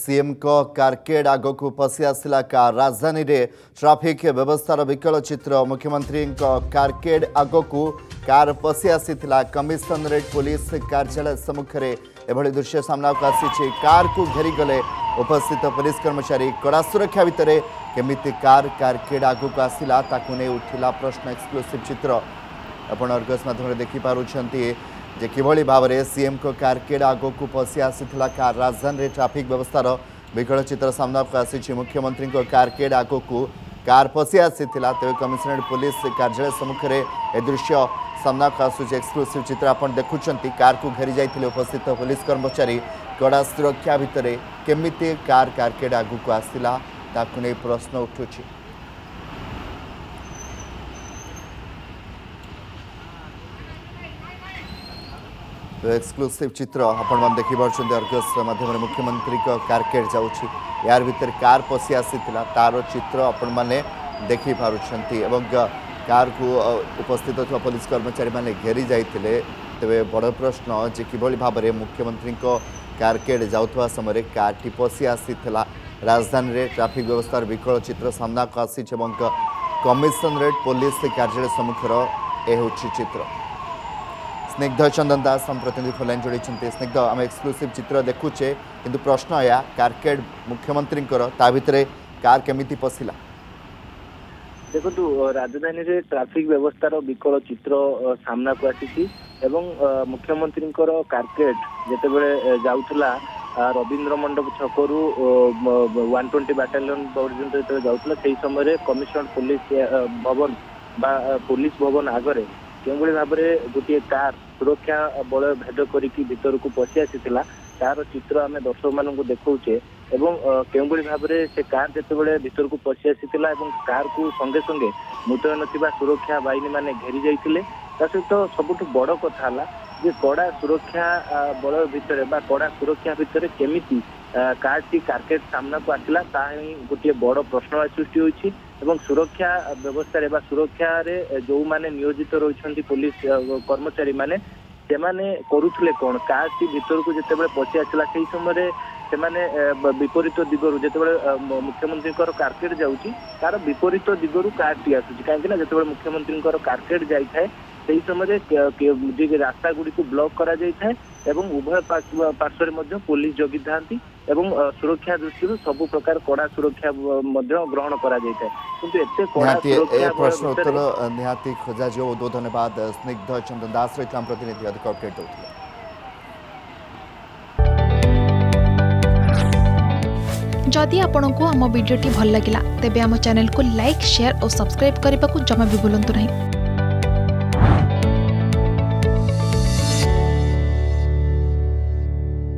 CM को carcade आग को पशि आसला कार राजधानी रे ट्राफिक व्यवस्थार विकल चित्र मुख्यमंत्री कारकेड आग को कार पशि आसीथिला कमिशनरेट पुलिस कार्यालय सम्मुख में एभली दृश्य सामना को आसी कार को घेरी गले उपस्थित पुलिस कर्मचारी कड़ा सुरक्षा भितर केमिति कार कारकेड आग को आसला ताकू नहीं उठिला प्रश्न एक्सक्लूसिव चित्र आपण अर्गस माध्यम देखिपुंट जे किभली भाव में सीएम को कारकेड आग को पशि आसीथिला कार राजधानी रे ट्राफिक व्यवस्थार विकल चित्र सामना को आसी मुख्यमंत्री कारकेड आग को कार पशि आसीथिला तेज कमिशनरेट पुलिस कार्यालय सम्मुख में ए दृश्य सामना को आसूँ एक्सक्लूसिव चित्र आप देखुंट कार को घेरी जाइए उपस्थित पुलिस कर्मचारी कड़ा सुरक्षा भितर केमिति कार कारकेड आग को आसला ताकू नहीं प्रश्न उठुछि। एक्सक्लूसिव चित्र आपण देखिपुंट अर्गस माध्यम मुख्यमंत्री कारकेड जाऊँगी यार भीतर कार पशि आसीथिला तार चित्र आपण मैंने देखिपुंट कार को उपस्थित था पुलिस कर्मचारी माने घेरी जाइए तेरे बड़ प्रश्न जे किभली भाव में मुख्यमंत्री कारकेड जाउथवा समय कार टी पशि आसीथिला राजधानी रे ट्राफिक व्यवस्थार विकल चित्र सामना को आसी कमिशनरेट पुलिस कार्यालय सम्मुखर ए होछि चित्र। स्निग्ध चंदन दास हम प्रतिनिधि फोन लाइन जोड़ी स्निग्ध आम एक्सक्लूसिव चित्र देखुचे किंतु प्रश्न या कारकेड मुख्यमंत्री भितर कार केमिति पशिला देखो राजधानी रे ट्राफिक व्यवस्थार विकल चित्र सामना को आसी मुख्यमंत्री कारकेड जितेबले जाऊला रवींद्र मंडप छकरू 120 बाटालियन पर्यटन जो जाऊला से समय कमिशनर पुलिस भवन बा पुलिस भवन आगरे केवल भाव में गोटे कार सुरक्षा बल भेद करके भीतर को पशि आसीथिला तार चित्र आम दर्शक मान देखौचे एवं केवल भाव में से कार जितेबाला भीतर को पशि आसीथिला एवं कार को संगे संगे मुतयन थिबा सुरक्षा बाहिनी माने घेरी जाइथिले ता सहित सबुठ बड़ कथा हला जे कड़ा सुरक्षा बल भितर बा कड़ा सुरक्षा भितर केमिति कार टी कारकेड सामना को आसला ताही गोटे बड़ प्रश्न सृष्टि होइछि एवं सुरक्षा व्यवस्था सुरक्षा रे जो माने नियोजित रही पुलिस कर्मचारी माने से माने करुथले कौन कार टी भीतर को जितेबाला पशि आसला से समय से माने विपरीत दिगरु जितेबाला मुख्यमंत्री कारकेड जाउची तार विपरीत दिगरु कार टी आसुची काहेकि जितेबाला मुख्यमंत्री कारकेड जाई थाए से समय रास्ता गुड़ी को ब्लॉक करा जाए एवं उभय पार्श्व पुलिस जगी था एवं सुरक्षा दृष्टि सबु प्रकार कड़ा सुरक्षा ग्रहण करा जाए किंतु एते कड़ा सुरक्षा प्रश्न उत्तर निहाती खोजा जो बहुत धन्यवाद स्निग्ध चंदन दास रही प्रतिनिधि अधिक अपडेट होता। जदि आपंक आम भिडी भल लगा तेब आम चैनल को लाइक शेयर और सब्सक्राइब करने को जमा भी भूलु नहीं।